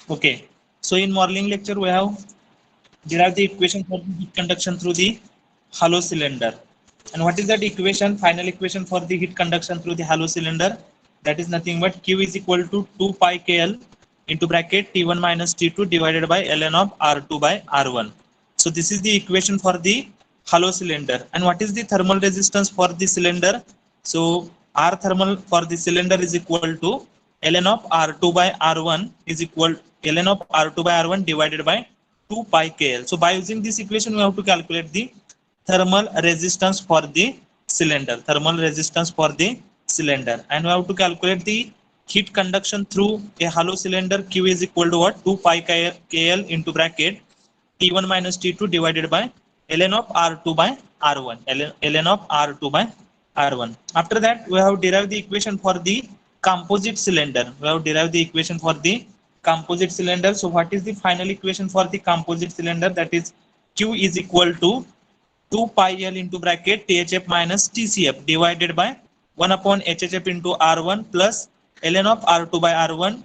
Okay. So in morning lecture we have derived the equation for the heat conduction through the hollow cylinder. And what is that equation? Final equation for the heat conduction through the hollow cylinder. That is nothing but Q is equal to 2 pi KL into bracket T1 minus T2 divided by ln of R2 by R1. So this is the equation for the hollow cylinder. And what is the thermal resistance for the cylinder? So R thermal for the cylinder is equal to ln of R2 by R1 is equal ln of R2 by R1 divided by 2 pi KL. So by using this equation, we have to calculate the thermal resistance for the cylinder. Thermal resistance for the cylinder, and we have to calculate the heat conduction through a hollow cylinder. Q is equal to what? 2 pi KL into bracket T1 minus T2 divided by ln of R2 by R1. ln of R2 by R1. After that, we have derived the equation for the composite cylinder. We have derived the equation for the composite cylinder. So what is the final equation for the composite cylinder? That is Q is equal to 2 pi L into bracket THF minus TCF divided by 1 upon HHF into R1 plus ln of R2 by R1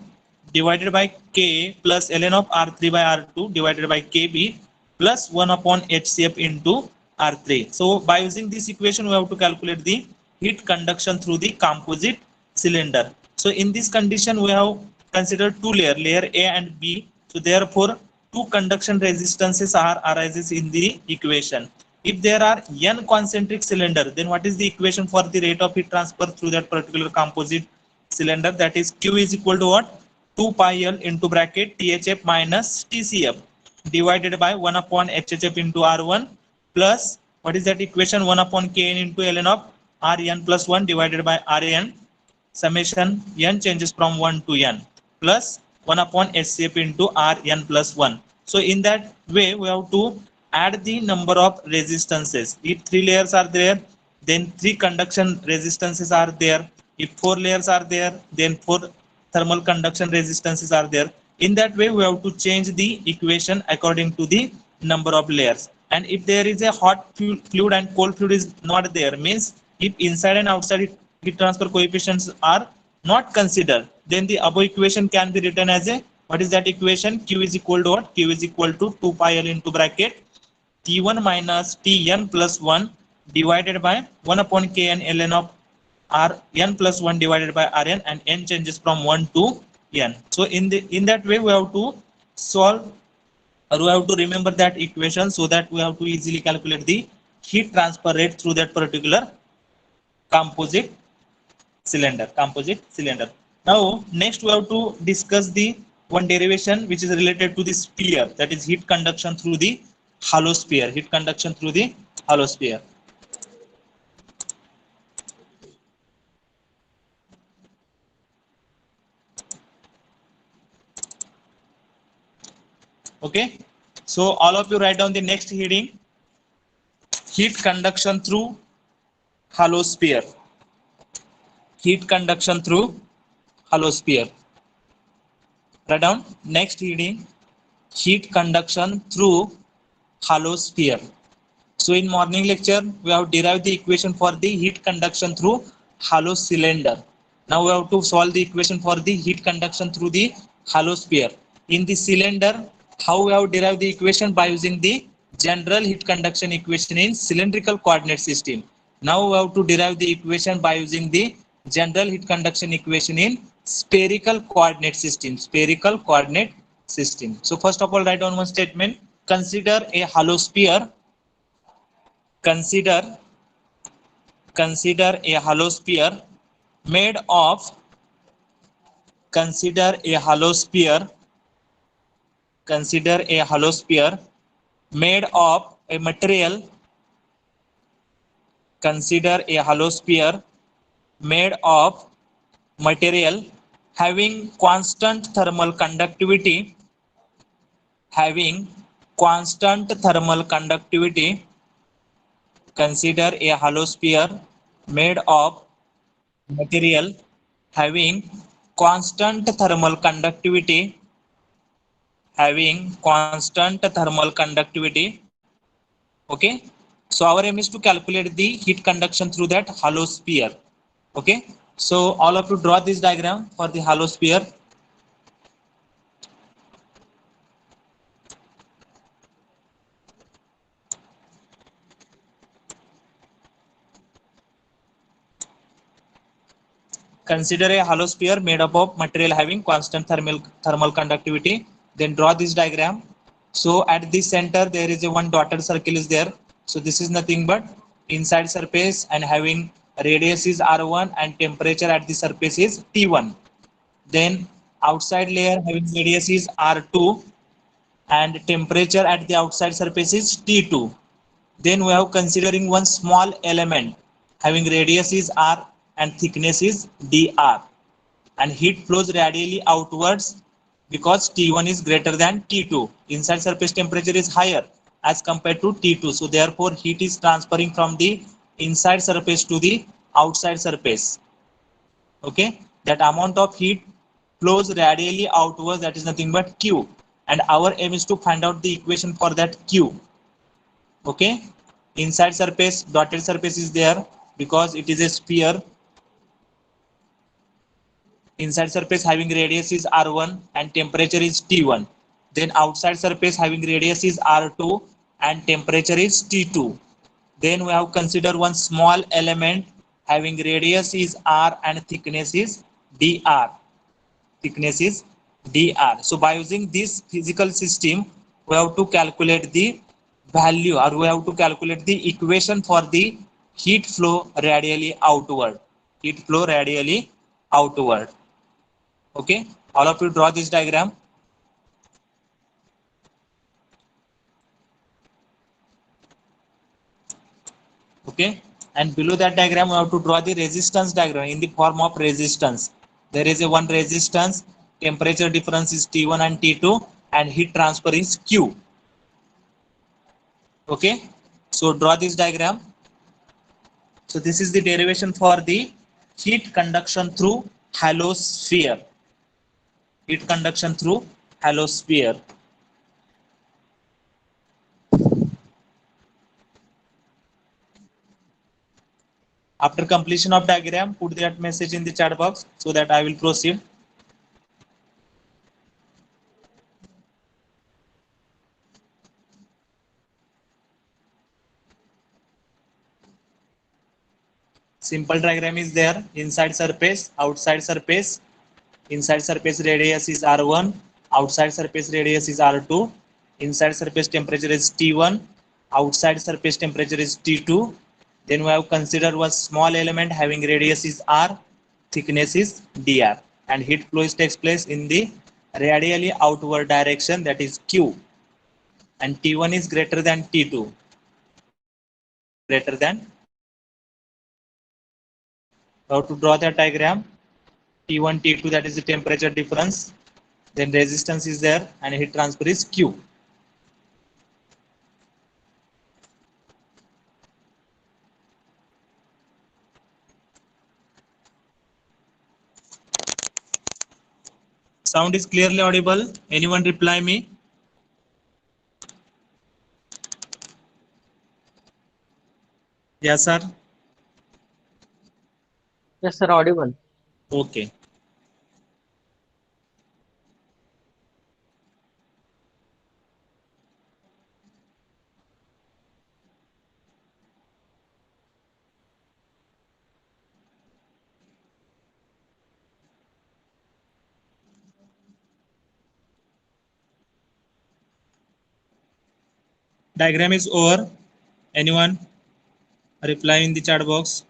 divided by K plus ln of R3 by R2 divided by KB plus 1 upon HCF into R3. So by using this equation, we have to calculate the heat conduction through the composite cylinder. So in this condition, we have considered two layers, layer A and B. So therefore, two conduction resistances are arises in the equation. If there are n concentric cylinder, then what is the equation for the rate of heat transfer through that particular composite cylinder? That is Q is equal to what? 2 pi L into bracket THF minus TCF divided by 1 upon HHF into R1 plus what is that equation? 1 upon Kn into ln of Rn plus 1 divided by Rn summation n changes from 1 to n plus 1 upon HCF into Rn plus 1. So in that way, we have to add the number of resistances. If 3 layers are there, then 3 conduction resistances are there. If 4 layers are there, then 4 thermal conduction resistances are there. In that way, we have to change the equation according to the number of layers. And if there is a hot fluid and cold fluid is not there, means if inside and outside heat transfer coefficients are not considered, then the above equation can be written as a, what is that equation? Q is equal to what? Q is equal to 2 pi L into bracket T1 minus Tn plus 1 divided by 1 upon Kn ln of Rn plus 1 divided by Rn, and n changes from 1 to n. So in that way, we have to solve, or we have to remember that equation, so that we have to easily calculate the heat transfer rate through that particular composite cylinder. Now next we have to discuss the one derivation which is related to the sphere, that is heat conduction through the hollow sphere. Okay, so all of you write down the next heading: heat conduction through hollow sphere. Heat conduction through hollow sphere. Write down next heading: heat conduction through hollow sphere. So in morning lecture, we have derived the equation for the heat conduction through hollow cylinder. Now we have to solve the equation for the heat conduction through the hollow sphere. In the cylinder, how we have derived the equation? By using the general heat conduction equation in cylindrical coordinate system. Now we have to derive the equation by using the general heat conduction equation in spherical coordinate system. So first of all, write down one statement. Consider a hollow sphere. Consider a hollow sphere made of made of a material. Consider a hollow sphere made of material having constant thermal conductivity. Consider a hollow sphere made of material having constant thermal conductivity. Okay, so our aim is to calculate the heat conduction through that hollow sphere. Okay, so all of you draw this diagram for the hollow sphere. Consider a hollow sphere made up of material having constant thermal conductivity. Then draw this diagram. So at this center there is a one dotted circle is there. So this is nothing but inside surface and having radius is R1 and temperature at the surface is T1. Then outside layer having radius is R2 and temperature at the outside surface is T2. Then we have considering one small element having radius is R and thickness is dr, and heat flows radially outwards because T1 is greater than T2. Inside surface temperature is higher as compared to T2. So therefore heat is transferring from the inside surface to the outside surface. Okay, that amount of heat flows radially outwards, that is nothing but Q, and our aim is to find out the equation for that Q. Okay, inside surface dotted surface is there because it is a sphere. Inside surface having radius is R1 and temperature is T1. Then outside surface having radius is R2 and temperature is T2. Then we have considered one small element having radius is R and thickness is dr. Thickness is dr. So by using this physical system, we have to calculate the value, or we have to calculate the equation for the heat flow radially outward. Heat flow radially outward. Okay, all of you draw this diagram. Okay, and below that diagram we have to draw the resistance diagram in the form of resistance. There is a one resistance, temperature difference is T1 and T2, and heat transfer is Q. Okay, so draw this diagram. So this is the derivation for the heat conduction through hollow sphere. Heat conduction through hollow sphere. After completion of diagram, put that message in the chat box so that I will proceed. Simple diagram is there. Inside surface, outside surface. Inside surface radius is R1, outside surface radius is R2. Inside surface temperature is T1, outside surface temperature is T2. Then we have considered one small element having radius is R, thickness is dr, and heat flow takes place in the radially outward direction, that is Q, and T1 is greater than T2. Greater than. How to draw that diagram? T1, T2, that is the temperature difference. Then resistance is there and heat transfer is Q. Sound is clearly audible. Anyone reply me? Yes, sir. Yes, sir, audible. Okay. Diagram is over. Anyone reply in the chat box?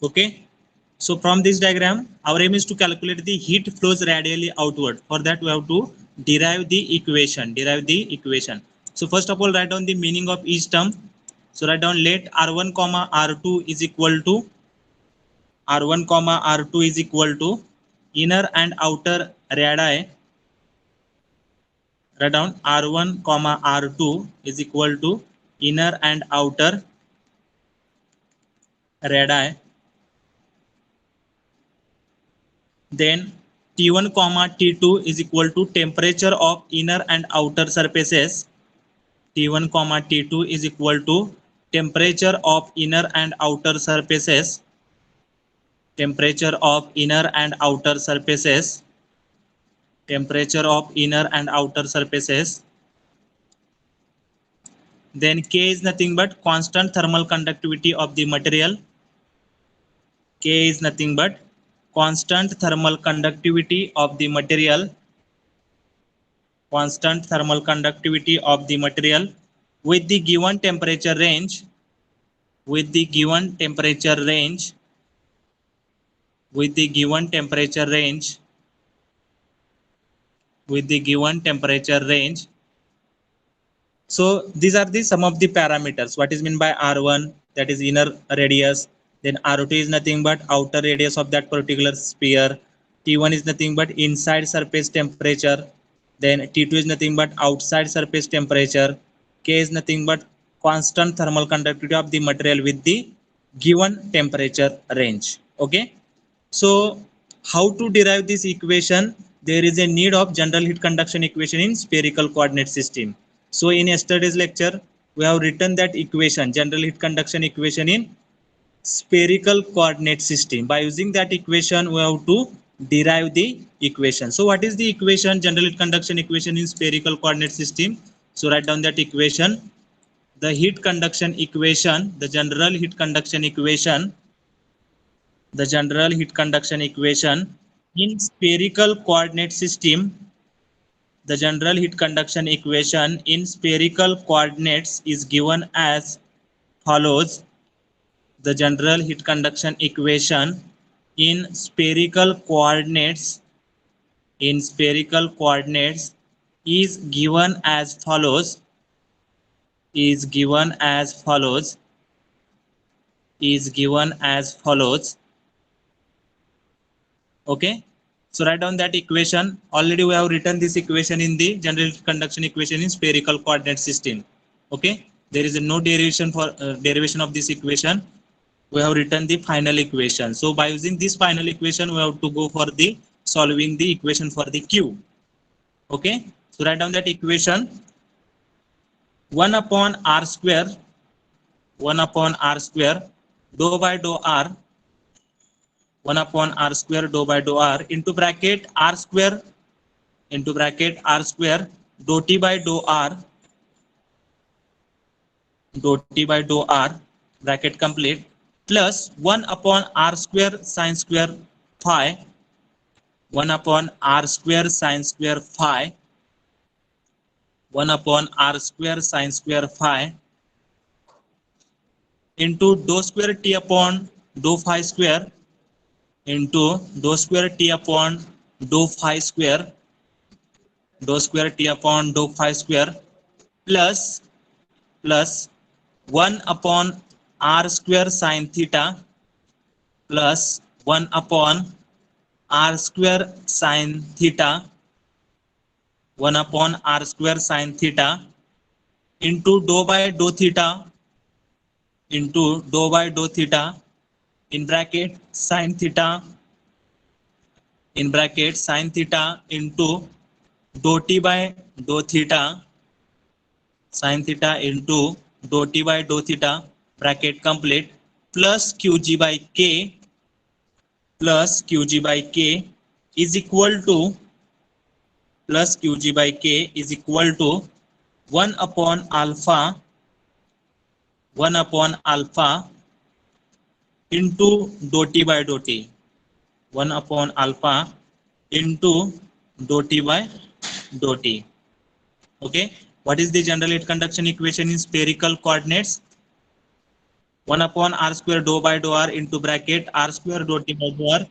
Okay. So from this diagram, our aim is to calculate the heat flows radially outward. For that, we have to derive the equation. Derive the equation. So first of all, write down the meaning of each term. So write down let R1 comma R2 is equal to R1 comma R2 is equal to inner and outer radii. Write down R1 comma R2 is equal to inner and outer radii. Then T1 comma T2 is equal to temperature of inner and outer surfaces. T1 comma T2 is equal to temperature of inner and outer surfaces. Temperature of inner and outer surfaces. Temperature of inner and outer surfaces. Then K is nothing but constant thermal conductivity of the material. K is nothing but constant thermal conductivity of the material. Constant thermal conductivity of the material with the given temperature range. With the given temperature range. With the given temperature range. With the given temperature range. So these are the some of the parameters. What is meant by R1, that is inner radius. Then R2 is nothing but outer radius of that particular sphere. T1 is nothing but inside surface temperature. Then T2 is nothing but outside surface temperature. K is nothing but constant thermal conductivity of the material with the given temperature range. Okay. So how to derive this equation? There is a need of general heat conduction equation in spherical coordinate system. So in yesterday's lecture, we have written that equation, general heat conduction equation in spherical coordinate system. By using that equation, we have to derive the equation. So what is the equation, general heat conduction equation in spherical coordinate system? So write down that equation. The heat conduction equation, the general heat conduction equation, the general heat conduction equation in spherical coordinate system. The general heat conduction equation in spherical coordinates is given as follows. The general heat conduction equation in spherical coordinates is given as follows. Is given as follows. Is given as follows. Okay. So write down that equation. Already we have written this equation in the general conduction equation in spherical coordinate system. Okay. There is no derivation for derivation of this equation. We have written the final equation. So by using this final equation, we have to go for the solving the equation for the Q. Okay. So write down that equation. 1 upon R square. 1 upon R square. Dou by dou R. 1 upon R square dou by dou R into bracket R square dou T by dou R bracket complete plus 1 upon R square sine square phi 1 upon R square sine square phi 1 upon R square sine square phi into dou square T upon dou phi square into dou square T upon dou phi square plus 1 upon R square sine theta plus 1 upon R square sine theta 1 upon R square sine theta into dou by dou theta in bracket sine theta into dou T by dou theta sine theta into dou T by dou theta bracket complete plus Qg by K is equal to 1 upon alpha into dou T by dou T 1 upon alpha into dou T by dou T. Okay. What is the general heat conduction equation in spherical coordinates? 1 upon R square dou by dou R into bracket R square dou T by dou R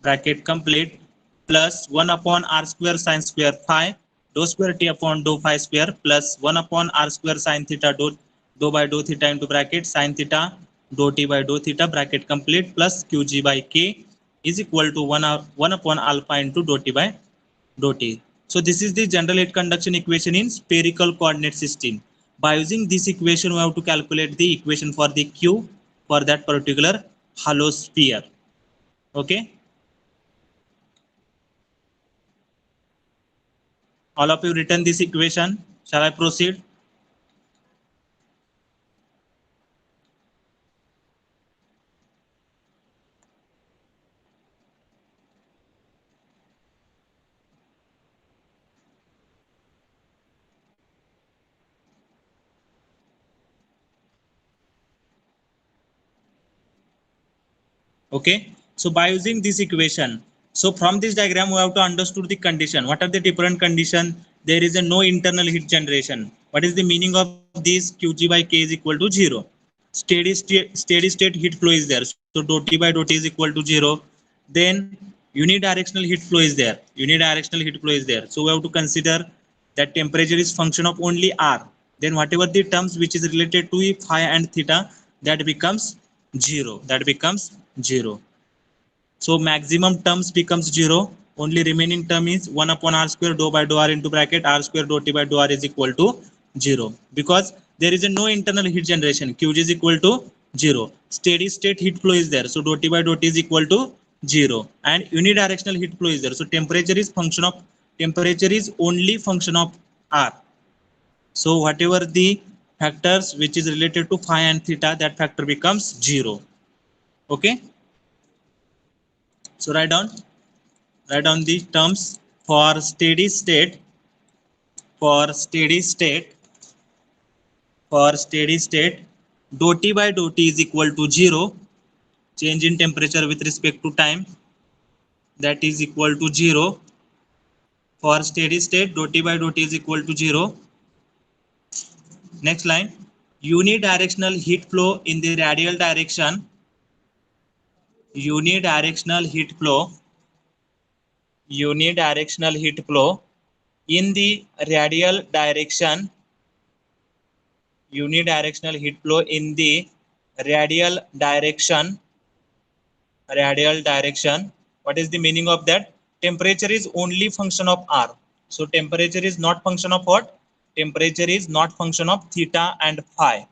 bracket complete plus 1 upon R square sine square phi dou square t upon dou phi square plus 1 upon r square sin theta dou by dou theta into bracket sin theta dou t by dou theta bracket complete plus qg by k is equal to 1 upon alpha into dou t by dou t. So this is the general heat conduction equation in spherical coordinate system. By using this equation, we have to calculate the equation for the Q for that particular hollow sphere. Okay. All of you written this equation. Shall I proceed? Okay. So by using this equation, so from this diagram we have to understood the condition. What are the different condition? There is a no internal heat generation. What is the meaning of this? Qg by k is equal to 0. Steady state heat flow is there. So dou t by dou t is equal to 0. Then unidirectional heat flow is there. Unidirectional heat flow is there. So we have to consider that temperature is function of only r. Then whatever the terms which is related to phi and theta, that becomes 0. That becomes 0. So maximum terms becomes 0. Only remaining term is 1 upon r square dou by dou r into bracket r square dou t by dou r is equal to 0. Because there is a no internal heat generation. Qg is equal to 0. Steady state heat flow is there. So dou t by dou t is equal to 0. And unidirectional heat flow is there. So temperature is only function of r. So whatever the factors which is related to phi and theta, that factor becomes 0. Okay. So write down the terms for steady state. For steady state, dou t by dou t is equal to 0. Change in temperature with respect to time, that is equal to 0. For steady state, dou t by dou t is equal to 0. Next line, unidirectional heat flow in the radial direction. Unidirectional heat flow in the radial direction. Unidirectional heat flow in the radial direction. What is the meaning of that? Temperature is only function of r. So temperature is not function of what? Temperature is not function of theta and phi.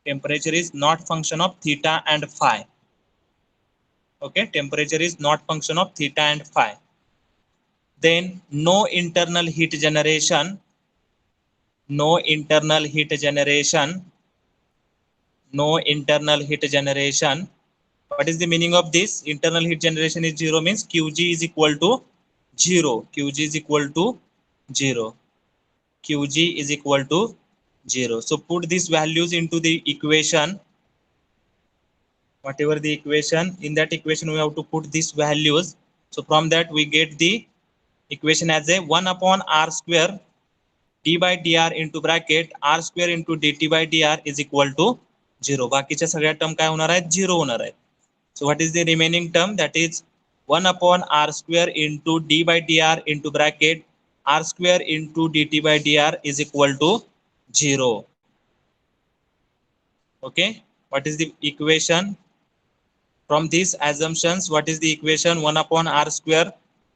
Temperature is not function of theta and phi. Okay, temperature is not function of theta and phi. Then no internal heat generation. No internal heat generation. What is the meaning of this? Internal heat generation is 0 means Qg is equal to 0. Qg is equal to 0. Qg is equal to 0. So put these values into the equation. Whatever the equation, in that equation we have to put these values. So from that we get the equation as a 1 upon r square d by dr into bracket r square into dt by dr is equal to 0. बाकीच्या सगळ्या term काय होणार आहेत? 0 होणार आहेत. So what is the remaining term? That is 1 upon r square into d by dr into bracket r square into dt by dr is equal to 0. Okay. What is the equation? From these assumptions, what is the equation? 1 upon r square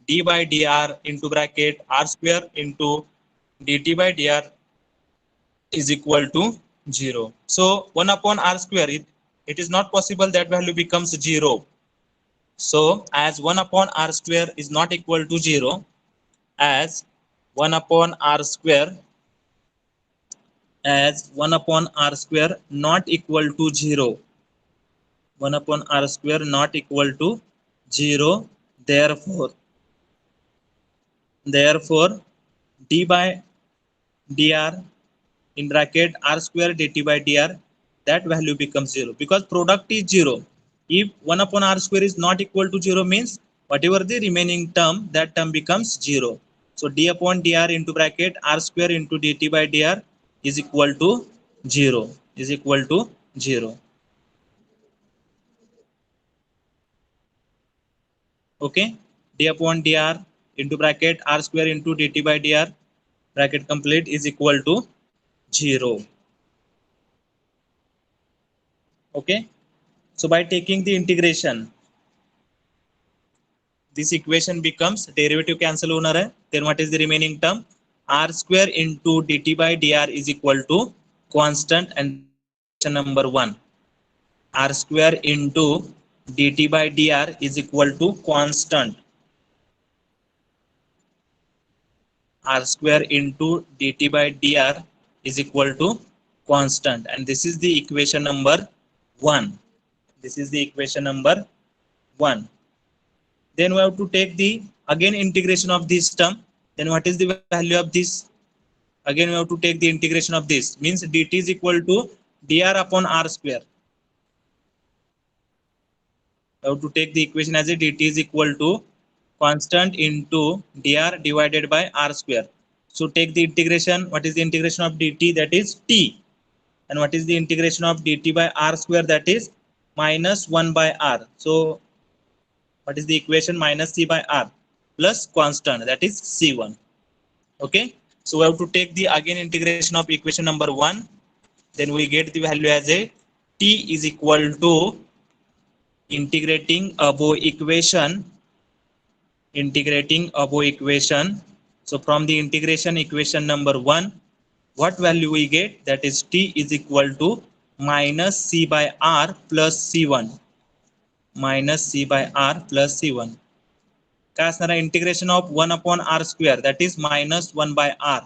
d by dr into bracket r square into dt by dr is equal to 0. So 1 upon r square, it is not possible that value becomes 0. So as 1 upon r square is not equal to 0, as 1 upon r square not equal to 0, 1 upon r square not equal to 0, therefore d by dr in bracket r square dt by dr, that value becomes 0 because product is 0. If 1 upon r square is not equal to 0 means whatever the remaining term, that term becomes 0. So d upon dr into bracket r square into dt by dr is equal to 0. Okay, d upon dr into bracket r square into dt by dr bracket complete is equal to 0. Okay, so by taking the integration, this equation becomes derivative cancel होणार आहे. Then what is the remaining term? R square into dt by dr is equal to constant, and equation number 1. R square into dt by dr is equal to constant. R square into dt by dr is equal to constant, and this is the equation number 1. This is the equation number 1. Then we have to take the again integration of this term. Then what is the value of this? Again we have to take the integration of this, means dt is equal to dr upon r square. We have to take the equation as a dt is equal to constant into dr divided by r square. So take the integration. What is the integration of dt? That is t. And what is the integration of dt by r square? That is minus 1 by r. So what is the equation? Minus c by r plus constant, that is c1. Okay, so we have to take the again integration of equation number 1. Then we get the value as a t is equal to integrating above equation. So from the integration equation number 1, what value we get? That is t is equal to minus c by r plus c1. Minus c by r plus c1. काय असणार आहे? Integration of 1 upon r square, that is minus 1 by r.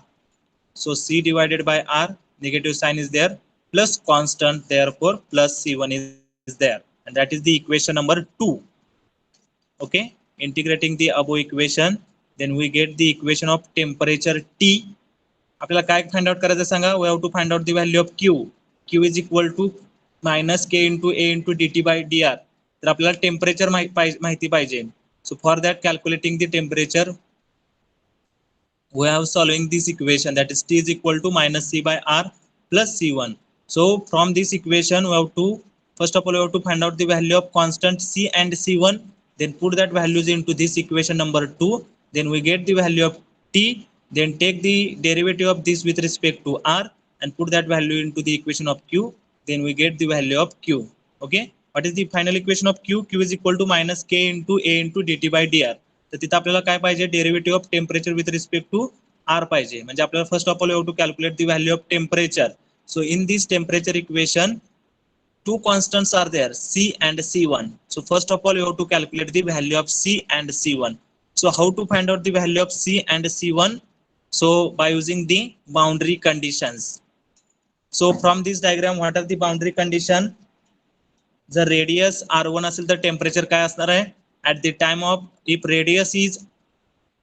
So c divided by r, negative sign is there, plus constant, therefore plus c1 is there, and that is the equation number 2. Okay, integrating the above equation, then we get the equation of temperature T. आपल्याला काय find out करायचं सांगा? We have to find out the value of Q. Q is equal to minus K into A into dt by dr. तर आपल्याला temperature माहिती पाहिजे. So for that, calculating the temperature, we have solving this equation, that is T is equal to minus C by R plus C1. So from this equation, we have to, first of all, we have to find out the value of constant C and C1, then put that values into this equation number 2, then we get the value of T, then take the derivative of this with respect to R and put that value into the equation of Q, then we get the value of Q. Okay, what is the final equation of Q? Q is equal to minus K into A into dt by dr. तर तिथे आपल्याला काय पाहिजे? Derivative of temperature with respect to r पाहिजे. म्हणजे आपल्याला first of all you have to calculate the value of temperature. So in this temperature equation, two constants are there, C and C1. So first of all, you have to calculate the value of C and C1. So how to find out the value of C and C1? So by using the boundary conditions. So from this diagram, what are the boundary condition? The radius R1 असेल तर temperature काय असणार आहे? At the time of, if radius is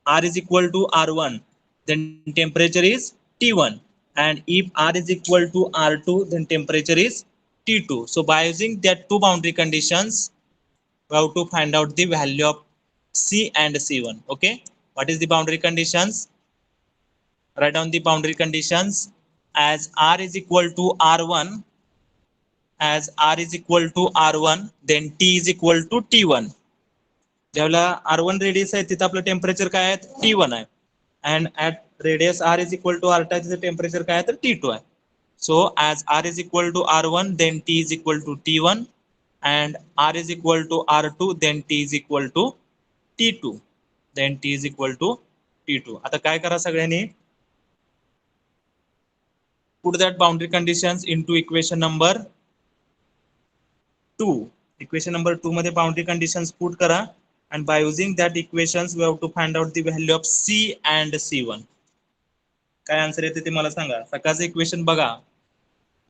R is equal to R1, then temperature is T1, and if R is equal to R2, then temperature is T2. So by using that two boundary conditions, we have to find out the value of C and C1. Okay, what is the boundary conditions? Write down the boundary conditions. As R is equal to R1, as R is equal to R1, then T is equal to T1. जेवला R1 radius आहे तिथे आपलं temperature काय आहे? T1 आहे. And at radius R is equal to R2, तिथे temperature काय आहे? तर T2 आहे. So as R is equal to R1, then T is equal to T1, and R is equal to R2, then T is equal to T2, then T is equal to T2. आता काय करा सगळ्यांनी? Put that boundary conditions into equation number 2. Equation number 2 मध्ये boundary conditions put करा, and by using that equations we have to find out the value of C and C1. काय answer येते ते मला सांगा. सकाळचं इक्वेशन बघा,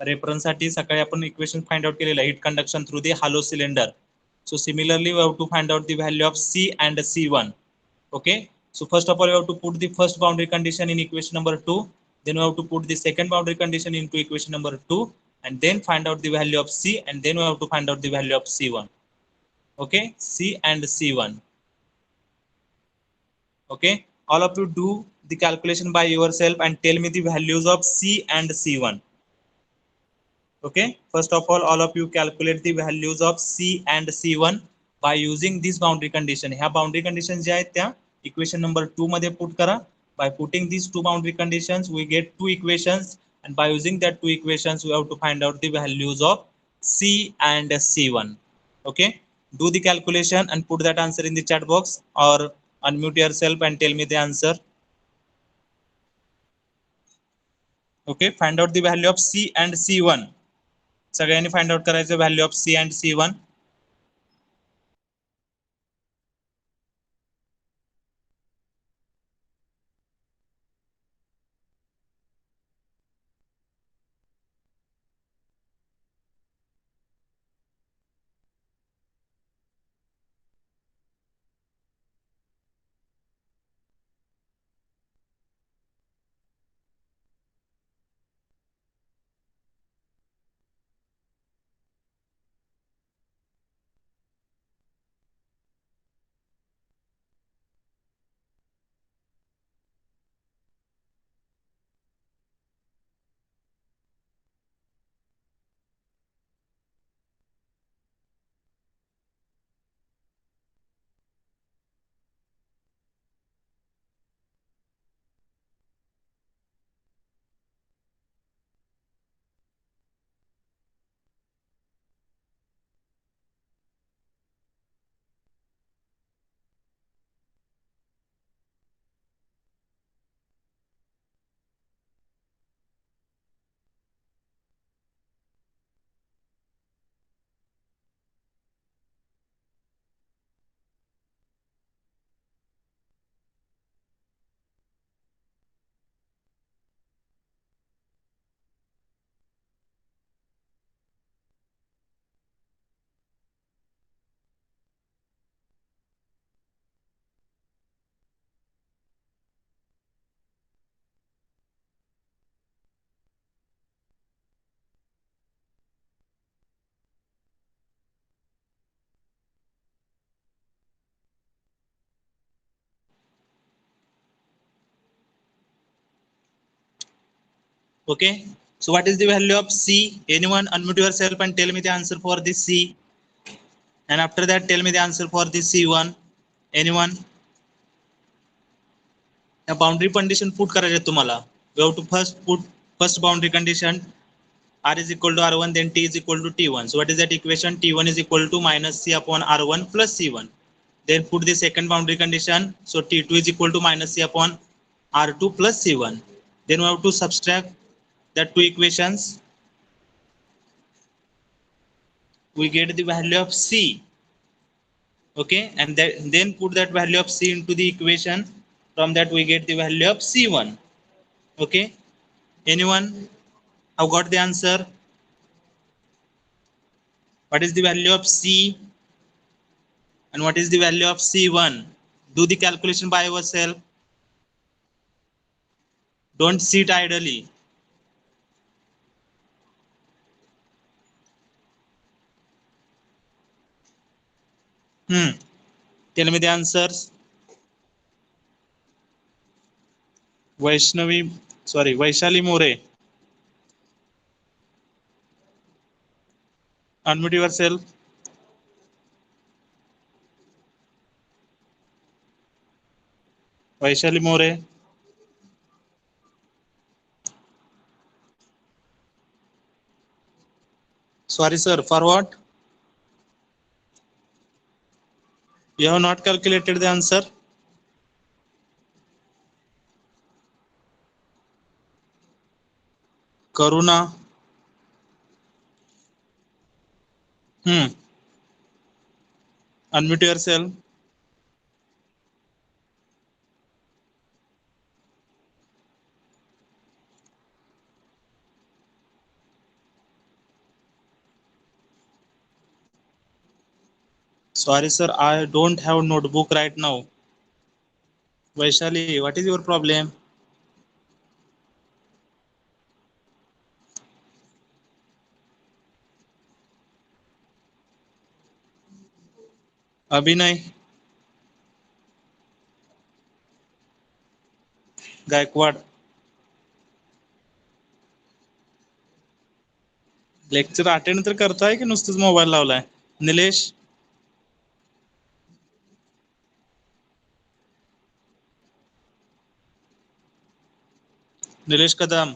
रेफरन्स साठी सकाळी आपण इक्वेशन फाइंड आउट केलेलं, heat conduction through the hollow cylinder. So similarly we have to find out the value of C and C1. Okay, so first of all you have to put the first boundary condition in equation number 2, then you have to put the second boundary condition into equation number 2, and then find out the value of C, and then we have to find out the value of C1. Okay, C and C1. Okay, all of you do the calculation by yourself and tell me the values of C and C1. Okay, first of all of you calculate the values of C and C1 by using this boundary condition. ह्या boundary conditions ज्या आहेत त्या equation number 2 मध्ये put करा. By putting these two boundary conditions, we get two equations, and by using that two equations, we have to find out the values of C and C1. Okay, do the calculation and put that answer in the chat box, or unmute yourself and tell me the answer. Okay, find out the value of C and C1. सगळ्यांनी find out करायचं value of C and C1. Okay, so what is the value of C? Anyone unmute yourself and tell me the answer for the C. And after that, tell me the answer for the C1. Anyone? The boundary condition put करायचे तुम्हाला. We have to first put first boundary condition. R is equal to R1, then T is equal to T1. So what is that equation? T1 is equal to minus C upon R1 plus C1. Then put the second boundary condition. So T2 is equal to minus C upon R2 plus C1. Then we have to subtract that two equations. We get the value of C. Okay, and then put that value of C into the equation. From that we get the value of C1. Okay, anyone have got the answer? What is the value of C and what is the value of C1? Do the calculation by yourself. Don't sit idly. Tell me the answers. Vaishali More. Unmute yourself. Vaishali More. Sorry, sir. For what? You have not calculated the answer. Karuna. Unmute yourself. Sorry, sir. I don't have notebook right now. Vaishali, what is your problem? Abhinay Gaikwad. Lecture attend तर करताय की नुसतंच mobile लावलाय? निलेश, निलेश कदम.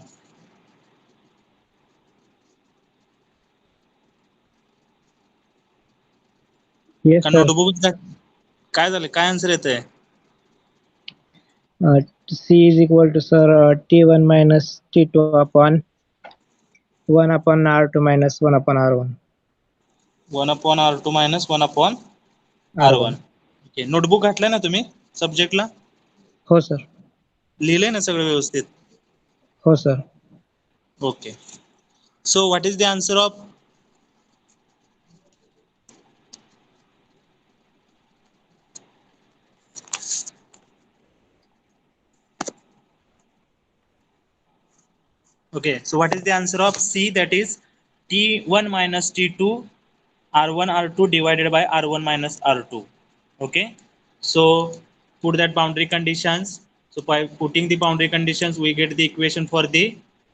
Yes का sir. Notebook काय झालं, काय answer येत आहे? C is equal to sir T1 minus T2 upon 1 upon R2 minus 1 upon R1. 1/R2 minus 1/R1. R1. Okay, notebook घातलाय ना तुम्ही सब्जेक्टला? हो सर. लिहिलंय ना सगळं व्यवस्थित? हो sir. Okay. So what is the answer of okay, so what is the answer of C? That is T1 minus T2 R1 R2 divided by R1 minus R2. Okay, so put that boundary conditions. So by putting the boundary conditions, we get the equation for the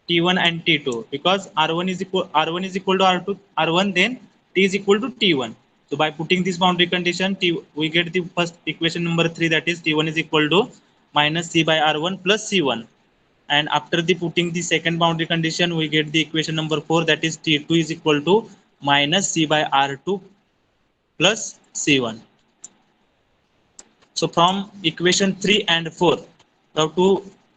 T1 and T2, because R1 is equal to R2 R1, then T is equal to T1. So by putting this boundary condition, we get the first equation number 3, that is T1 is equal to minus C by R1 plus C1. And after the putting the second boundary condition, we get the equation number 4, that is T2 is equal to minus C by R2 plus C1. So from equation 3 and 4, now to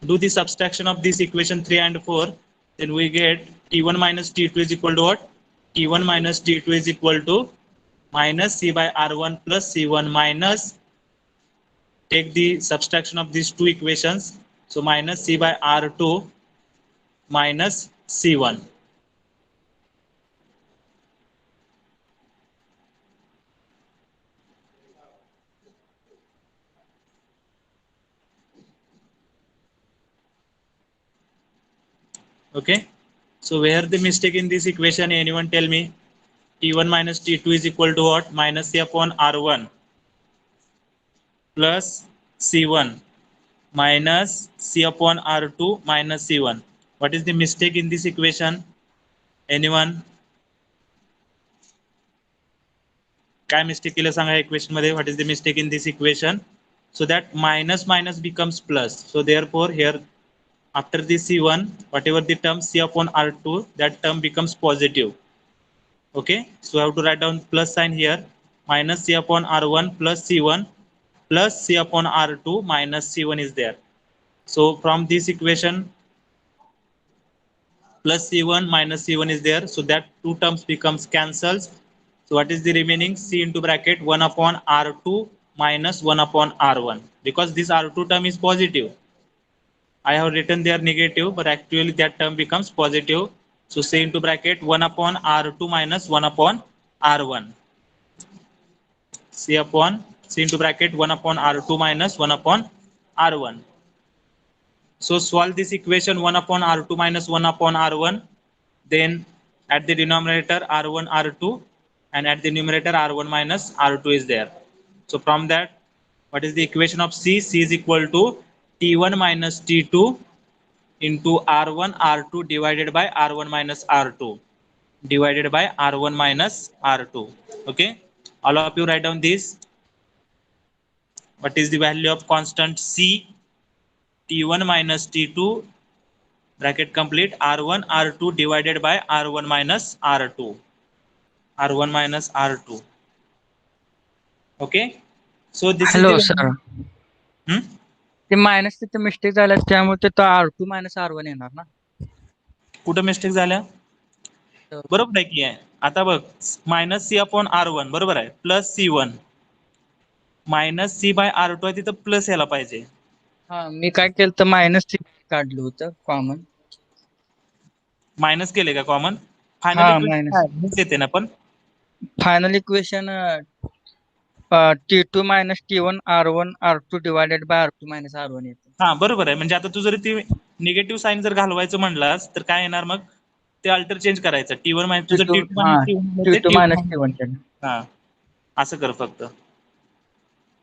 do the subtraction of this equation 3 and 4, then we get T1 minus T2 is equal to what? T1 minus T2 is equal to minus C by R1 plus C1 minus, take the subtraction of these two equations, so minus C by R2 minus C1. Okay, so where the mistake in this equation, anyone tell me? T1 minus T2 is equal to what? Minus C upon R1 plus C1 minus C upon R2 minus C1. What is the mistake in this equation? Anyone? काय mistake केलं सांगा equation मध्ये? What is the mistake in this equation? So that minus minus becomes plus. So therefore here after the C1, whatever the term C upon R2, that term becomes positive. Okay, so I have to write down plus sign here, minus C upon R1 plus C1 plus C upon R2 minus C1 is there. So from this equation, plus C1 minus C1 is there, so that two terms becomes cancels. So what is the remaining? C into bracket 1 upon R2 minus 1 upon R1, because this R2 term is positive. I have written there negative, but actually that term becomes positive. So C into bracket 1 upon R2 minus 1 upon R1. C into bracket 1 upon R2 minus 1 upon R1. So solve this equation 1 upon R2 minus 1 upon R1. Then at the denominator R1 R2, and at the numerator R1 minus R2 is there. So from that, what is the equation of C? C is equal to T1 minus T2 into R1 R2 divided by R1 minus R2 divided by R1 minus R2. Okay, all of you write down this. What is the value of constant C? T1 minus T2 bracket complete R1 R2 divided by R1 minus R2. R1 minus R2. Okay, so this is hello the sir, hmm? ते minus तिथे mistake झाल्या त्यामुळे तिथं R2 minus R1 येणार ना. कुठं mistake झाल्या? बरोबर आहे की आहे. आता बघ, मायनस सी अपॉन R1 बरोबर आहे, plus C1 minus C bye R2 आहे, तिथं प्लस यायला पाहिजे. हा, मी काय केलं तर मायनस काढलं होतं कॉमन. मायनस केले का कॉमन? फायनल हा, इक्वेशन मायनस काय येते ना, पण final equation T2 minus T1 R1 R2 divided bye R2 minus R1 येते. हा बरोबर आहे. म्हणजे आता तू जर ती निगेटिव्ह साईन जर घालवायचं म्हणलास तर काय येणार मग? ते अल्टर चेंज करायचं. T1 मायनस तुझं T2 T2 हा मायनस T1 ते T2 मायनस T1 T1 केलं. हा, असं कर फक्त.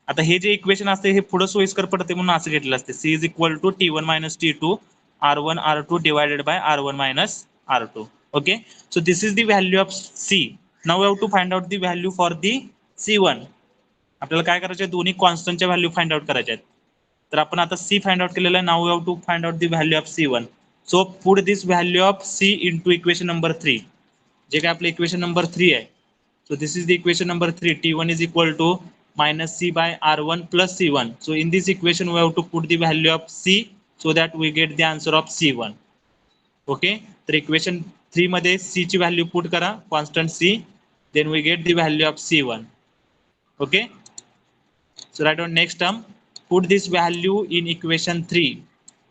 आता हे जे इक्वेशन असते हे पुढे सोयीस्कर पडते म्हणून असं घेतलं असते. C is equal to T1 minus T2 R1 R2 divided by R1 minus R2. Okay, so this is the value of C. Now we have to find out the value for the C1. आपल्याला काय करायचे? दोन्ही कॉन्स्टंटच्या value find out करायच्या आहेत. तर आपण आता C find out केलेलं आहे. Now we have to find out the value of C1. So put this value of C into equation number 3. जे काय आपलं equation number 3 आहे. So this is the equation number 3. T1 is equal to minus C by R1 plus C1. So in this equation we have to put the value of C so that we get the answer of C1. Okay. तर equation 3 मध्ये C ची value put करा, constant C, then we get the value of C1. Okay. So write down next term. Put this value in equation 3.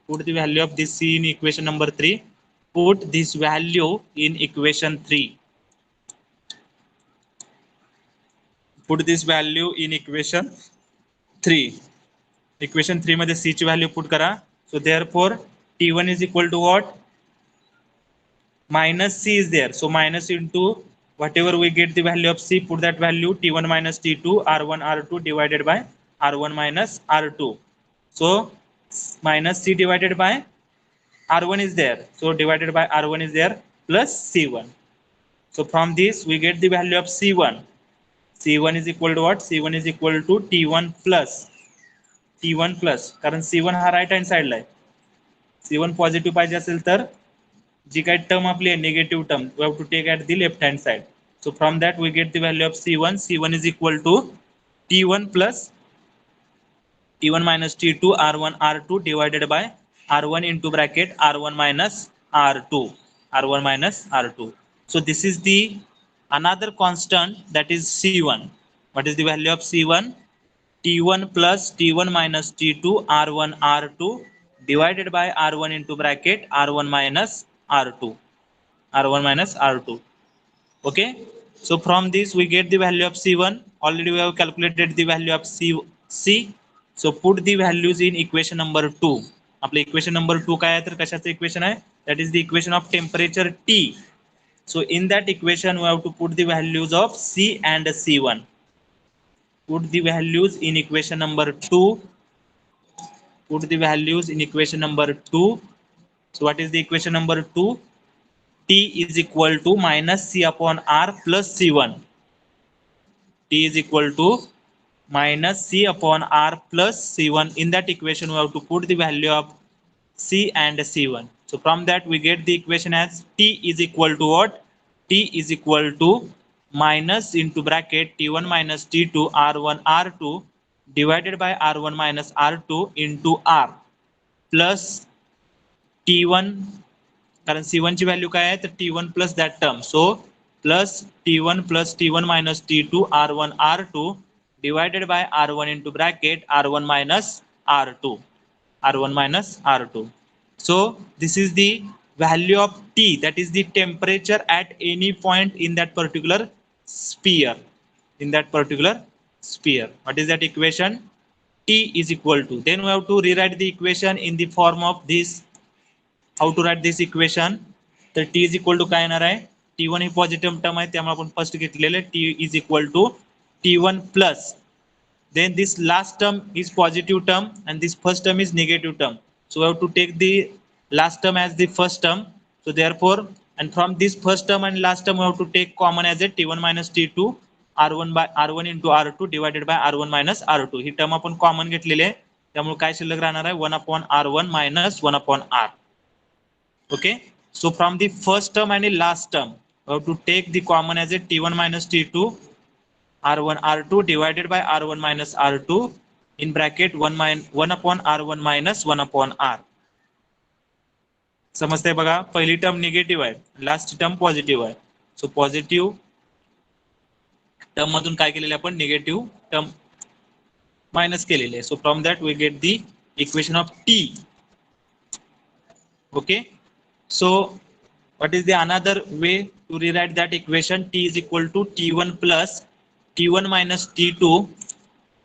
Put the value of this C in equation number 3. Put this value in equation 3. Put this value in equation 3. Equation 3 मध्ये C ची value put करा. So therefore T1 is equal to what? Minus C is there. So minus into whatever we get the value of C, put that value T1 minus T2 R1 R2 divided by R1 minus R2. So minus C divided by R1 is there. So divided by R1 is there plus C1. So from this we get the value of C1. C1 is equal to what? C1 is equal to T1 plus कारण C1 हा right hand साइडला आहे. C1 positive पाहिजे असेल तर जी काही term आपली आहे negative term we have to take at the left hand side. So from that we get the value of C1. C1 is equal to T1 plus T1 minus T2 R1 R2 divided by R1 into bracket R1 minus R2. R1 minus R2. So this is the another constant, that is C1. What is the value of C1? T1 plus T1 minus T2 R1 R2 divided by R1 into bracket R1 minus R2. R1 minus R2. Okay. So from this we get the value of C1. Already we have calculated the value of C. So put the values in equation number 2. आपलं equation number 2 काय आहे तर कशाचं equation आहे? That is the equation of temperature T. So in that equation we have to put the values of C and C1. Put the values in equation number 2. Put the values in equation number 2. So what is the equation number 2? T is equal to minus C upon R plus C1. T is equal to minus C upon R plus C1. In that equation we have to put the value of C and C1. So from that we get the equation as T is equal to what? T is equal to minus into bracket T1 minus T2 R1 R2 divided by R1 minus R2 into R plus T1, कारण C1 ची value काय आहे तर T1 plus that term. So plus T1 plus T1 minus T2 R1 R2 divided by R1 into bracket R1 minus R2. R1 minus R2. So this is the value of T, that is the temperature at any point in that particular sphere. In that particular sphere. What is that equation? T is equal to. Then we have to rewrite the equation in the form of this. How to write this equation? तर T is equal to काय येणार आहे? T1 ही positive term आहे त्यामुळे आपण first घेतलेले T is equal to T1 plus. Then this last term is positive term and this first term is negative term. So we have to take the last term as the first term. So therefore, and from this first term and last term we have to take common as a T1 minus T2 R1 by R1 into R2 divided by R1 minus R2. He term आपण common घेतलेली आहे त्यामुळे काय शिल्लक राहणार आहे 1 upon R1 minus 1 upon R. Okay. So from the first term and the last term we have to take the common as a T1 minus T2 R1 R2 divided by R1 minus R2 in bracket 1 upon R1 minus 1 upon R. समजतंय बघा पहिली term negative आहे last term positive आहे. So positive term मधून काय केलेले आपण negative term minus केलेले आहे. So from that we get the equation of t. Okay. So what is the another way to rewrite that equation? T is equal to T1 plus T1 minus T2.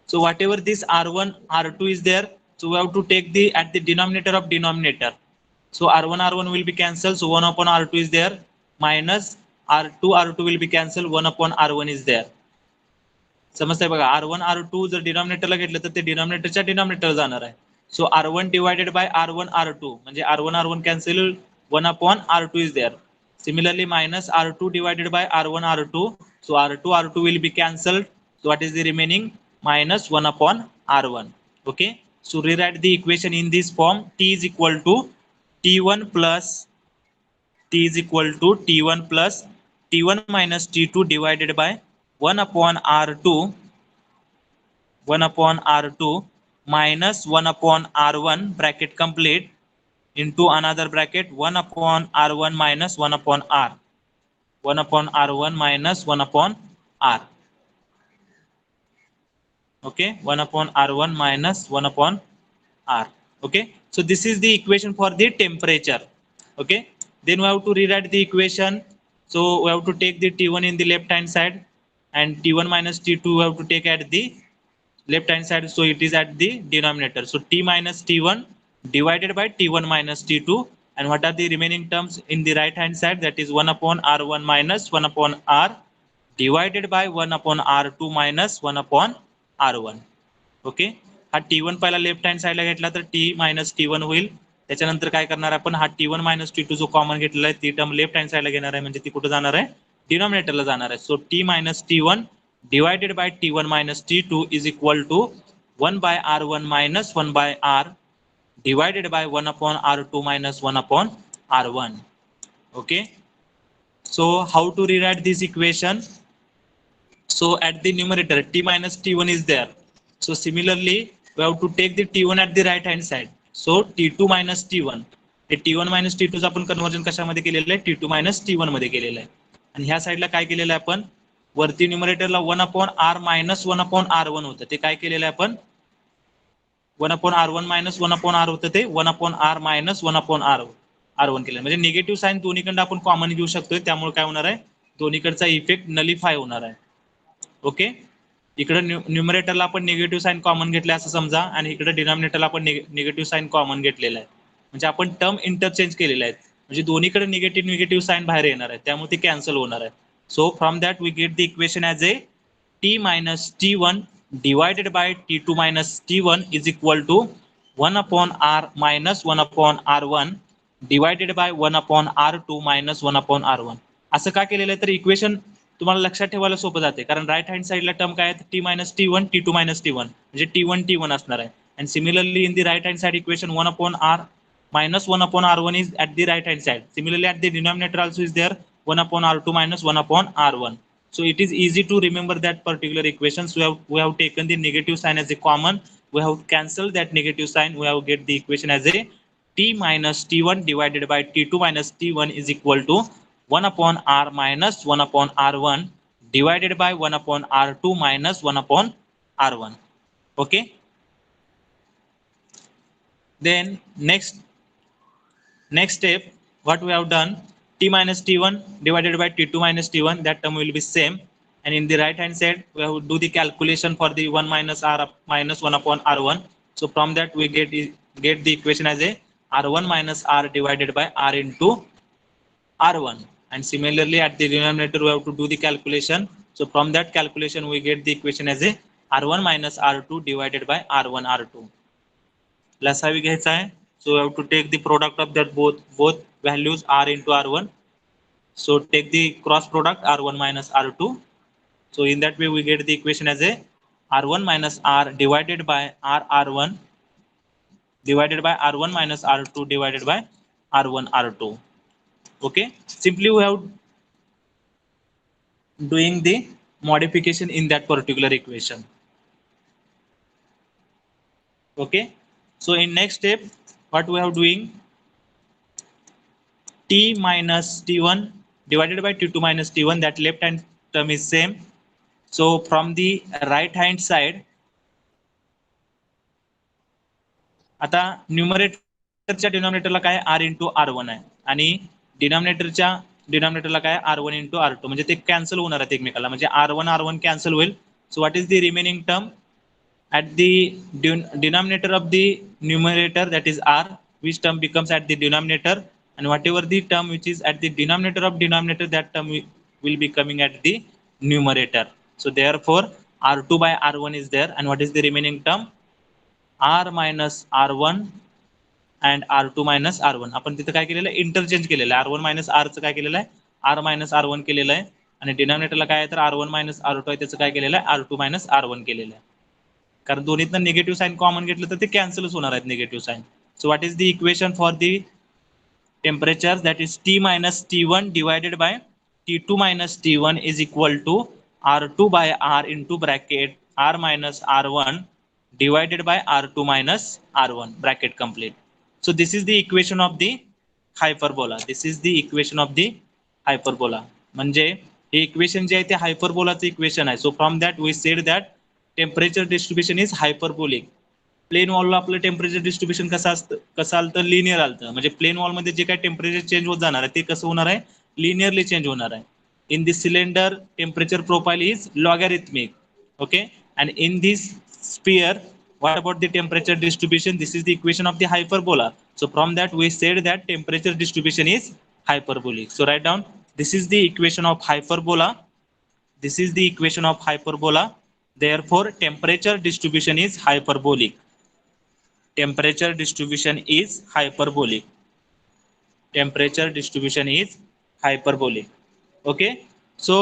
So whatever this R1 R2 is there, so we have to take the at the denominator of denominator. So R1 will be cancelled, so 1 upon R2 is there, minus R2 will be cancelled, 1 upon R1 is there. समजतंय बघा R1 R2 जर डिनॉमिनेटरला घेतलं तर ते डिनॉमिनेटरच्या denominator जाणार आहे. सो R1 divided by R1 R2 म्हणजे R1 cancel, 1 upon R2 is there. Similarly minus R2 divided by R1 R2. So R2 will be cancelled. So what is the remaining? Minus 1 upon R1. Okay. So rewrite the equation in this form. T is equal to T1 plus T is equal to T1 plus T1 minus T2 divided by 1 upon R2 minus 1 upon R1 bracket complete into another bracket 1 upon R1 minus 1 upon R. 1 upon R1 minus 1 upon R. Okay, 1 upon R1 minus 1 upon R. Okay, so this is the equation for the temperature. Okay, then we have to rewrite the equation. So we have to take the T1 in the left hand side and T1 minus T2 we have to take at the left hand side, so it is at the denominator. So T minus T1 divided by T1 minus T2, and what are the remaining terms in the right hand side? That is 1 upon R1 minus 1 upon R divided by 1 upon R2 minus 1 upon R1. Okay, हा T1 पहिला left hand साईडला घेतला तर T minus T1 होईल. त्याच्यानंतर काय करणार आपण, हा T1 मायनस T2 जो कॉमन घेतलेला आहे ती टर्म लेफ्ट हँड साईडला घेणार आहे, म्हणजे ती कुठे जाणार आहे, डिनॉमिनेटरला जाणार आहे. सो T minus T1 divided by T1 minus T2 is equal to 1 by R1 minus 1 by R divided by 1 upon R2 minus 1 upon R1. Okay, so how to rewrite this equation? So at the numerator T minus T1 is there, so similarly we have to take the T1 at the right hand side. So T2 minus T1, हे T1 minus T2 चं आपण conversion कशामध्ये केलेलं आहे, T2 minus T1 मध्ये केलेलं आहे. आणि ह्या साईडला काय केलेलं आहे आपण, वरती न्यूमरेटरला 1 upon R minus 1 upon R1 होतं, ते काय केलेलं आहे आपण 1 upon R1 minus 1 upon R होतं, ते 1 upon R minus 1 upon R1 केलं. म्हणजे निगेटिव्ह साईन दोन्हीकडे आपण कॉमन घेऊ शकतोय, त्यामुळे काय होणार आहे, दोन्हीकडचा इफेक्ट नलिफाय होणार आहे. ओके, इकडे न्यूमरेटरला आपण निगेटिव्ह साईन कॉमन घेतले असं समजा, आणि इकडे डिनॉमिनेटरला आपण निगेटिव्ह साईन कॉमन घेतलेला आहे, म्हणजे आपण टर्म इंटरचेंज केलेले आहेत, म्हणजे दोन्हीकडे निगेटिव्ह साईन बाहेर येणार आहे, त्यामुळे ते कॅन्सल होणार आहे. So from that we get the equation as a T minus T1 divided by T2 minus T1 is equal to 1 upon R minus 1 upon R1 divided by 1 upon R2 minus 1 upon R1. असं का केलेलं आहे, तर equation तुम्हाला लक्षात ठेवायला सोपं जाते, कारण राईट हँड साईडला टर्म काय आहे, T minus T1 T2 minus T1 म्हणजे T1 असणार आहे. And similarly in the right hand side equation 1 upon R minus 1 upon R1 is at the right hand side. Similarly at the denominator also is there 1 upon R2 minus 1 upon R1. So it is easy to remember that particular equation. So we have taken the negative sign as a common. We have cancelled that negative sign. We have get the equation as a T minus T1 divided by T2 minus T1 is equal to 1 upon R minus 1 upon R1 divided by 1 upon R2 minus 1 upon R1. Okay. Then next step, what we have done, T minus T1 divided by T2 minus T1, that term will be same, and in the right hand side we have to do the calculation for the 1 minus R minus 1 upon R1. So from that we get the equation as a R1 minus R divided by R into R1, and similarly at the denominator we have to do the calculation. So from that calculation we get the equation as a R1 minus R2 divided by R1 R2. लसावी घ्यायचा आहे. So we have to take the product of that both values R into R1. So take the cross product R1 minus R2. So in that way we get the equation as a R1 minus R divided by R1 divided by R1 minus R2 divided by R1 R2. Okay, simply we have doing the modification in that particular equation. Okay, so in next step what we have doing, T minus T1 divided by T2 minus T1, that left hand term is same. So from the right hand side, आता न्यूमरेटरच्या डिनॉमिनेटरला काय R into R1 आहे, आणि डिनॉमिनेटरला काय R1 into R2, म्हणजे ते cancel होणार आहेत एकमेकाला, म्हणजे R1 कॅन्सल होईल. सो what is the remaining term at the denominator of the numerator, that is R, which term becomes at the denominator, and whatever the term which is at the denominator of denominator, that term will be coming at the numerator. So therefore R2 by R1 is there, and what is the remaining term, R minus R1 and R2 minus R1. आपण तिथे काय केलेलं आहे, interchange केलेलं आहे. R1 minus R चं काय केलेलं आहे, R minus R1 केलेलं आहे, आणि डिनॉमिनेटरला काय आहे तर R1 minus R2 आहे, त्याचं काय केलेलं आहे, R2 minus R1 केलेलं आहे. कारण दोन्हीतनं निगेटिव्ह साईन कॉमन घेतलं तर ते कॅन्सलच होणार आहेत negative sign. So what is the equation for the temperature, that is T minus T1 divided by T2 minus T1 is equal to R2 by R into bracket R minus R1 divided by R2 minus R1, bracket complete. So this is the equation of the hyperbola. This is the equation of the hyperbola. म्हणजे हे equation जे आहे ते हायपरबोलाचं equation आहे. So from that we said that temperature distribution is hyperbolic. Plane वॉलला आपलं temperature distribution कसं आलं तर लिनियर आलं. म्हणजे प्लेन वॉलमध्ये जे काही टेम्परेचर चेंज होत जाणार आहे ते कसं होणार आहे, लिनियरली चेंज होणार आहे. In this cylinder temperature profile is logarithmic. Okay, and in this sphere, what about the temperature distribution? This is the equation of the hyperbola. So from that we said that temperature distribution is hyperbolic. So write down, this is the equation of hyperbola. This is the equation of hyperbola. Therefore temperature distribution is hyperbolic. Temperature distribution is hyperbolic. Temperature distribution is hyperbolic. Okay, so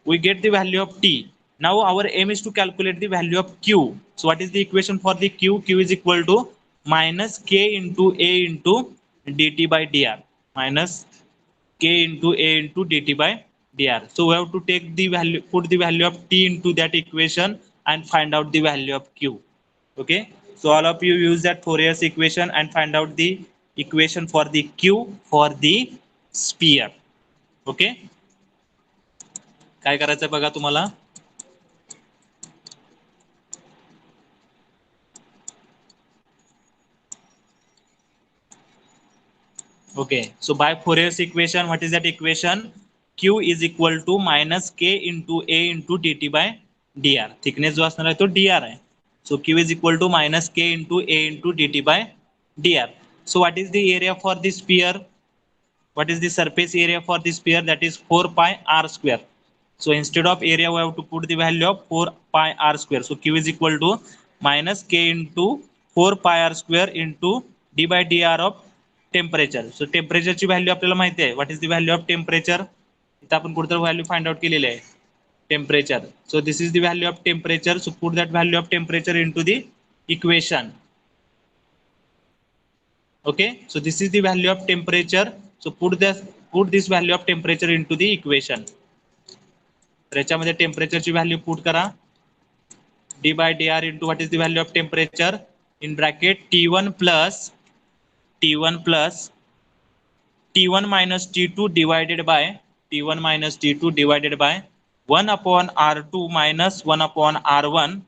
we get the value of T. Now our aim is to calculate the value of Q. So what is the equation for the Q? Q is equal to minus K into A into dt by dr. Minus K into A into dt by dr. So we have to take the value, put the value of T into that equation and find out the value of Q. Okay, so all of you use that Fourier's equation and find out the equation for the Q for the sphere. Okay, काय करायचं बघा तुम्हाला. Okay, so by Fourier's equation, what is that equation? Q is equal to minus K into A into dt by dr. Thickness जो असणार आहे तो dr आहे. So Q is equal to minus K into A into dt by dr. So what is the area for the sphere? What is the surface area for the sphere? That is 4 pi r square. So instead of area, we have to put the value of 4 pi r square. So Q is equal to minus K into 4 pi r square into d by dr of temperature. So temperature ची value आपल्याला माहिती आहे. What is the value of temperature? इथं आपण कुठेतरी value find out केलेली आहे. Temperature. So this is the value of temperature. So put that value of temperature into the equation. Okay, so this is the value of temperature. So put this value of temperature into the equation. त्याच्यामध्ये टेम्परेचरची value put करा. d by dr into what is the value of temperature in bracket T1 plus T1 minus T2 divided by 1 upon R2 minus 1 upon R1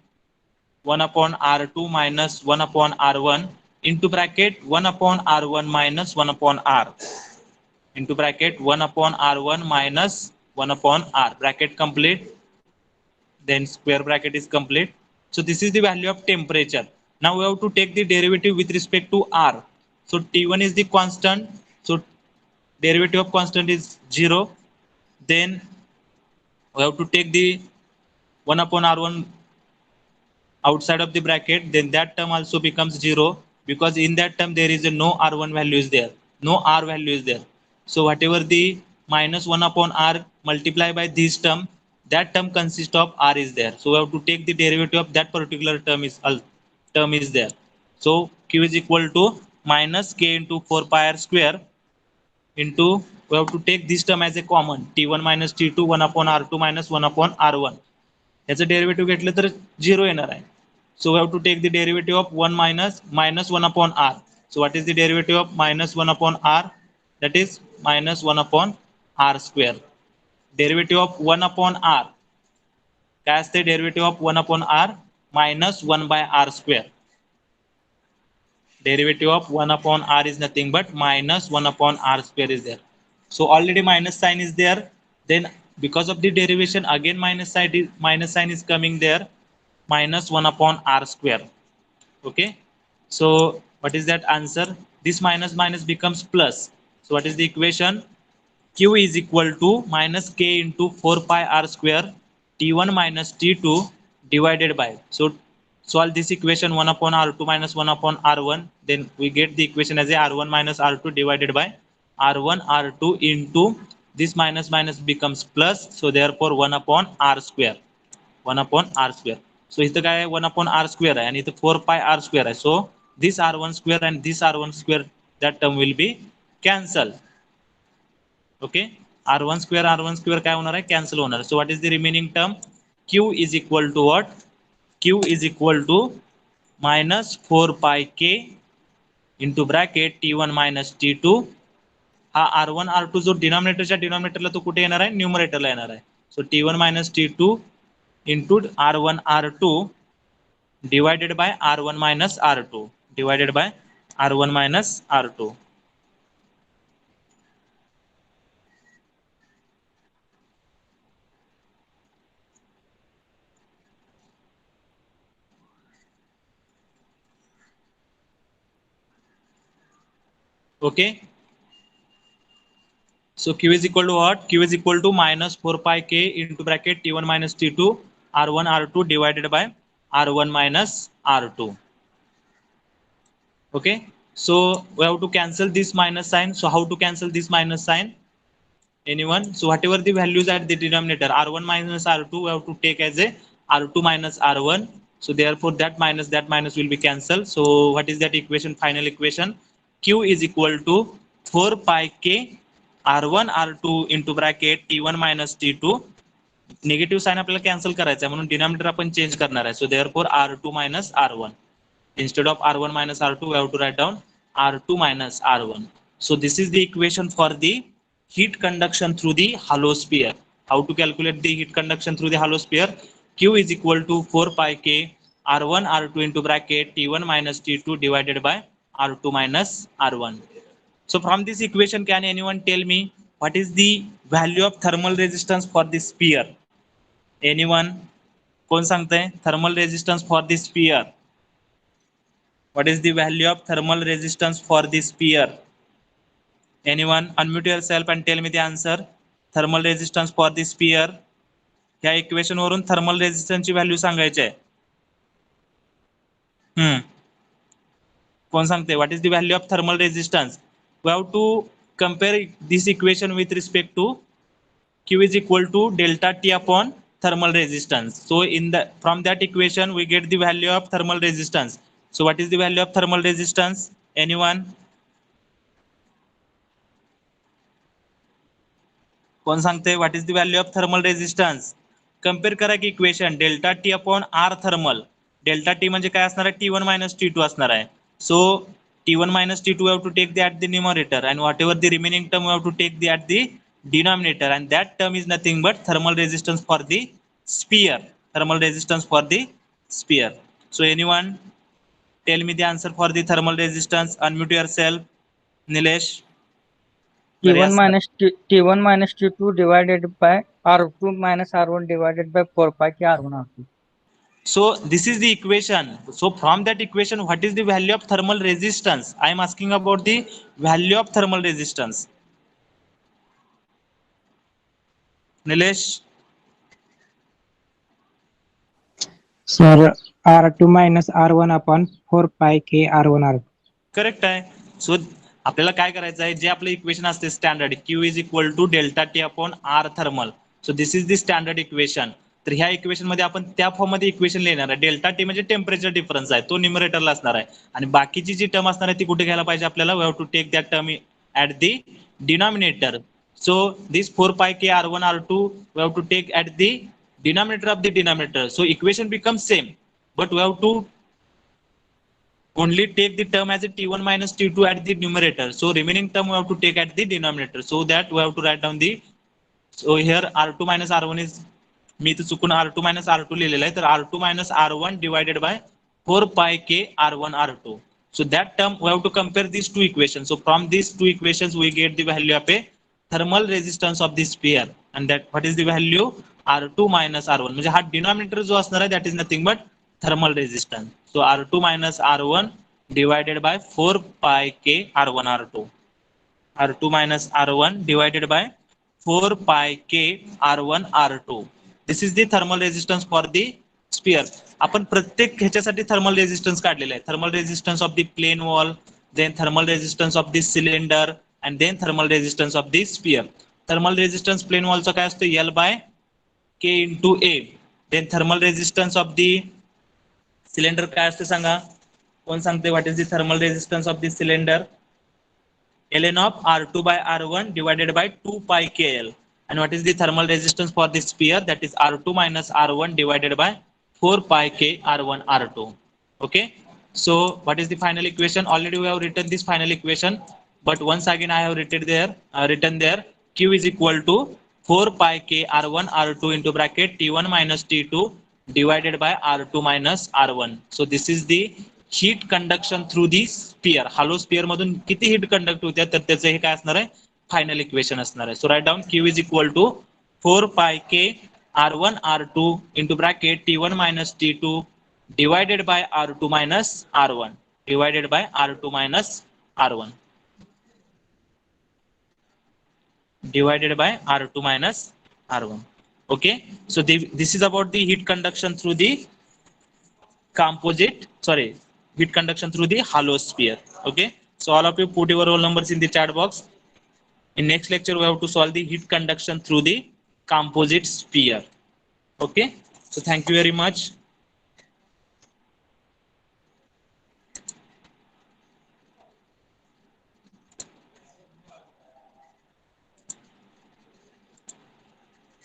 1 upon R2 minus 1 upon R1 into bracket 1 upon R1 minus 1 upon R into bracket 1 upon R1 minus 1 upon R, bracket complete, then square bracket is complete. So this is the value of temperature. Now we have to take the derivative with respect to R. So T1 is the constant, so derivative of constant is 0. Then we have to take the 1 upon R1 outside of the bracket, then that term also becomes 0, because in that term there is a no R1 value is there, no R value is there. So whatever the minus 1 upon R multiply by this term, that term consists of R is there. So we have to take the derivative of that particular term is there. So Q is equal to minus K into 4 pi R square into, we have to take this term as a common, T1 minus T2 1 upon R2 minus 1 upon R1. याचं derivative घेतलं तर 0 येणार आहे. So we have to take the derivative of 1 minus 1 upon R. So what is the derivative of minus 1 upon R? That is minus 1 upon R square. Derivative of 1 upon R. काय असते derivative of 1 upon R? Minus 1 by R square. Derivative of 1 upon R is nothing but minus 1 upon R square is there. So already minus sign is there. Then because of the derivation, again minus sign is coming there. Minus 1 upon R square. Okay. So what is that answer? This minus becomes plus. So what is the equation? Q is equal to minus K into 4 pi R square T1 minus T2 divided by. So solve this equation 1 upon R2 minus 1 upon R1. Then we get the equation as a R1 minus R2 divided by R1 R2 into this minus becomes plus. So therefore 1 upon R square. 1 upon R square. So इथं काय 1 upon R square आहे आणि इथं 4 pi R square आहे. So this R1 square and this R1 square, that term will be cancel. Okay, r1 square काय होणार आहे, cancel होणार. So what is the remaining term, q is equal to what, q is equal to minus 4 pi k into bracket t1 minus t2. हा r1 r2 जो डिनॉमिनेटरच्या डिनॉमिनेटरला तो कुठे येणार आहे, न्यूमरेटरला येणार आहे. सो t1 minus t2 into r1 r2 divided by r1 minus r2 divided by r1 minus r2. Okay, so q is equal to what, q is equal to minus 4 pi k into bracket t1 minus t2 r1 r2 divided by r1 minus r2. Okay, so we have to cancel this minus sign. So how to cancel this minus sign, anyone? So whatever the values at the denominator r1 minus r2 we have to take as a r2 minus r1. So therefore that minus will be cancelled. So what is that equation, final equation, q is equal to 4 pi k r1 r2 into bracket t1 minus t2. Negative sign आपल्याला cancel करायचं आहे म्हणून denominator आपण change करणार आहे. So therefore r2 minus r1. Instead of r1 minus r2 we have to write down r2 minus r1. So this is the equation for the heat conduction through the hollow sphere. How to calculate the heat conduction through the hollow sphere, q is equal to 4 pi k r1 r2 into bracket t1 minus t2 divided by r2 minus r1. So from this equation can anyone tell me what is the value of thermal resistance for the sphere? Anyone, कोण सांगतंय thermal resistance for the sphere? What is the value of thermal resistance for the sphere? Anyone, unmute yourself and tell me the answer. Thermal resistance for the sphere. या equation वरून thermal resistance ची value सांगायची आहे. कोण सांगते what is the value of thermal resistance? We have to compare this equation with respect to q is equal to delta t upon thermal resistance. So in the from that equation we get the value of thermal resistance. So what is the value of thermal resistance? Anyone? कोण सांगते what is the value of thermal resistance? Compare करा की equation delta t upon r thermal. Delta t म्हणजे काय असणार आहे, t1 minus t2 असणार आहे. सो t1 minus t2 we have to take the at the numerator and whatever the remaining term we have to take the at the denominator, and that term is nothing but thermal resistance for the sphere. Thermal resistance for the sphere. So anyone tell me the answer for the thermal resistance? Unmute yourself. Nilesh. T1 minus T1 minus T2 divided by R2 minus R1 divided by 4 pi k R1 R2. So this is the equation. So from that equation what is the value of thermal resistance? I am asking about the value of thermal resistance. Nilesh. Sir, R2 minus R1 upon 4 pi k R1 R2. Correct आहे. सो आपल्याला काय करायचं आहे, जे आपलं equation असते standard q is equal to delta t upon r thermal. So this is the standard equation. तर ह्या equation मध्ये आपण त्या फॉर्म मध्ये इक्वेशन लिहिणार आहे. डेल्टा टी म्हणजे टेम्परेचर डिफरन्स आहे, तो न्यूमरेटरला असणार आहे आणि बाकीची जी टर्म असणार आहे ती कुठे घ्यायला पाहिजे आपल्याला, we have to take that term at the denominator. So this 4 pi k r1 r2 we have to take at the denominator of the denominator. So equation becomes same, but we have to only take the term as a t1 minus t2 at the numerator. So remaining term we have to take at the denominator. So that we have to write down the, so here r2 minus r1 is, मी तर चुकून r2 minus r2 लिहिलेलं आहे, तर r2 minus r1 divided by 4 pi k r1 r2. So that term we have to compare these two equations. So from these two equations we get the value of a thermal resistance of the sphere, and that what is the value, r2 minus r1 म्हणजे हा denominator जो असणार आहे that is nothing but thermal resistance. So r2 minus r1 divided by 4 pi k r1 r2. r2 minus r1 divided by 4 pi k r1 r2. This is the thermal resistance for the sphere. आपण प्रत्येक ह्याच्यासाठी thermal resistance काढलेला आहे. Thermal resistance of the plane wall, then thermal resistance of the cylinder, and then thermal resistance of the sphere. Thermal resistance plane वॉलचा काय असतो, L by K into A. Then thermal resistance of the cylinder काय असते सांगा, कोण सांगते what is the thermal resistance of the cylinder? ln of R2 by R1 divided by 2 pi KL. And what is the thermal resistance for this sphere? That is R2 minus R1 divided by 4 pi K R1 R2. Okay. So what is the final equation? Already we have written this final equation, but once again I have written there Q is equal to 4 pi K R1 R2 into bracket T1 minus T2 divided by R2 minus R1. So this is the heat conduction through the sphere. Hollow sphere मधून किती heat conduct होत्या तर त्याचं हे काय असणार आहे final equation असणार आहे. So write down Q is equal to 4 pi K R1 R2 into bracket T1 minus T2 divided by R2 minus R1 divided by R2 minus R1 divided by R2 minus R1. Okay, so this is about the heat conduction through the heat conduction through the hollow sphere. Okay, so all of you put your roll numbers in the chat box. In next lecture we have to solve the heat conduction through the composite sphere. Okay, so thank you very much.